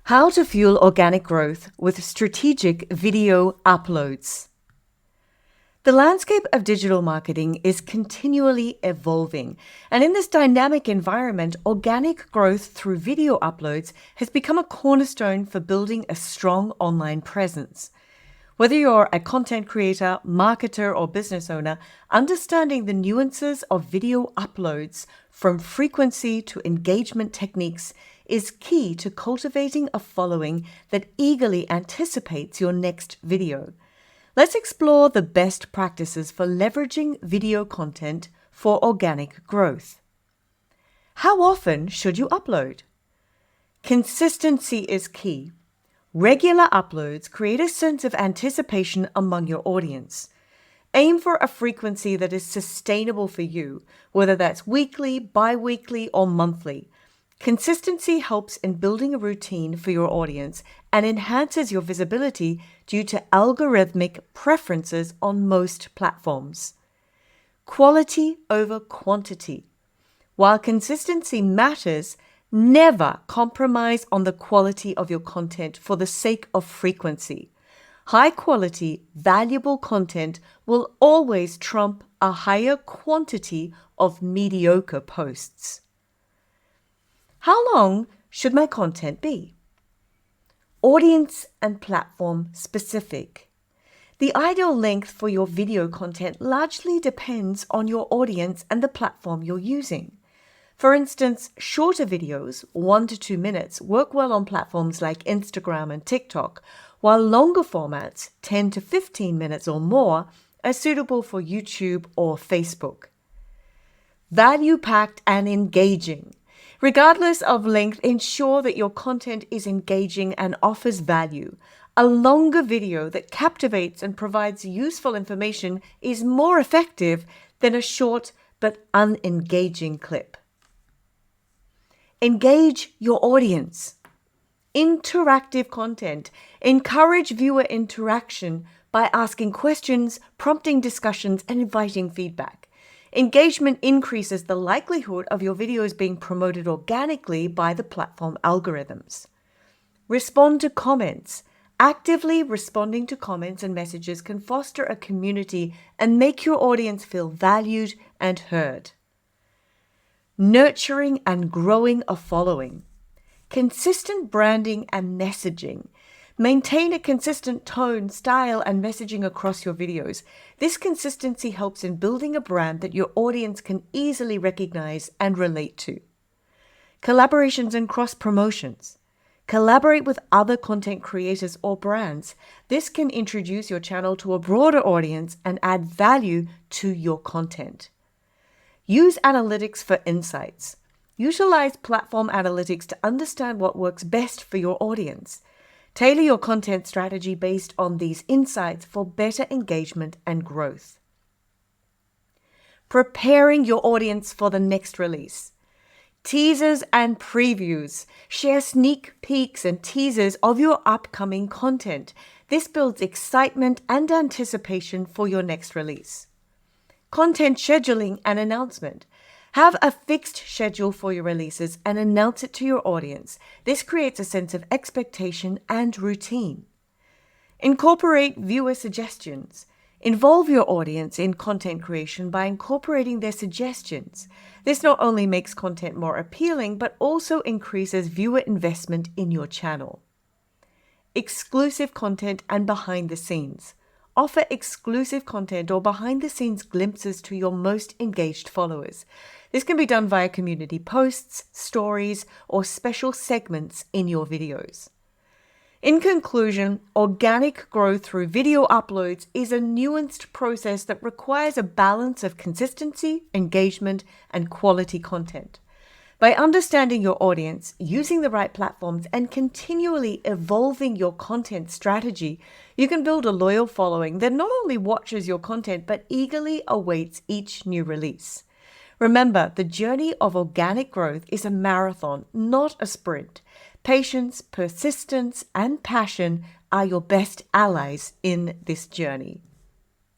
How to fuel organic growth with strategic video uploads. The landscape of digital marketing is continually evolving, and in this dynamic environment, organic growth through video uploads has become a cornerstone for building a strong online presence. Whether you're a content creator, marketer, or business owner, understanding the nuances of video uploads, from frequency to engagement techniques, is key to cultivating a following that eagerly anticipates your next video. Let's explore the best practices for leveraging video content for organic growth. How often should you upload? Consistency is key. Regular uploads create a sense of anticipation among your audience. Aim for a frequency that is sustainable for you, whether that's weekly, bi-weekly, or monthly. Consistency helps in building a routine for your audience and enhances your visibility due to algorithmic preferences on most platforms. Quality over quantity. While consistency matters, never compromise on the quality of your content for the sake of frequency. High quality, valuable content will always trump a higher quantity of mediocre posts. How long should my content be? Audience and platform specific. The ideal length for your video content largely depends on your audience and the platform you're using. For instance, shorter videos, 1 to 2 minutes, work well on platforms like Instagram and TikTok, while longer formats, 10 to 15 minutes or more, are suitable for YouTube or Facebook. Value-packed and engaging. Regardless of length, ensure that your content is engaging and offers value. A longer video that captivates and provides useful information is more effective than a short but unengaging clip. Engage your audience. Interactive content. Encourage viewer interaction by asking questions, prompting discussions, and inviting feedback. Engagement increases the likelihood of your videos being promoted organically by the platform algorithms. Respond to comments. Actively responding to comments and messages can foster a community and make your audience feel valued and heard. Nurturing and growing a following. Consistent branding and messaging. Maintain a consistent tone, style, and messaging across your videos. This consistency helps in building a brand that your audience can easily recognize and relate to. Collaborations and cross-promotions. Collaborate with other content creators or brands. This can introduce your channel to a broader audience and add value to your content. Use analytics for insights. Utilize platform analytics to understand what works best for your audience. Tailor your content strategy based on these insights for better engagement and growth. Preparing your audience for the next release. Teasers and previews. Share sneak peeks and teasers of your upcoming content. This builds excitement and anticipation for your next release. Content scheduling and announcement. Have a fixed schedule for your releases and announce it to your audience. This creates a sense of expectation and routine. Incorporate viewer suggestions. Involve your audience in content creation by incorporating their suggestions. This not only makes content more appealing, but also increases viewer investment in your channel. Exclusive content and behind the scenes. Offer exclusive content or behind-the-scenes glimpses to your most engaged followers. This can be done via community posts, stories, or special segments in your videos. In conclusion, organic growth through video uploads is a nuanced process that requires a balance of consistency, engagement, and quality content. By understanding your audience, using the right platforms, and continually evolving your content strategy, you can build a loyal following that not only watches your content, but eagerly awaits each new release. Remember, the journey of organic growth is a marathon, not a sprint. Patience, persistence, and passion are your best allies in this journey.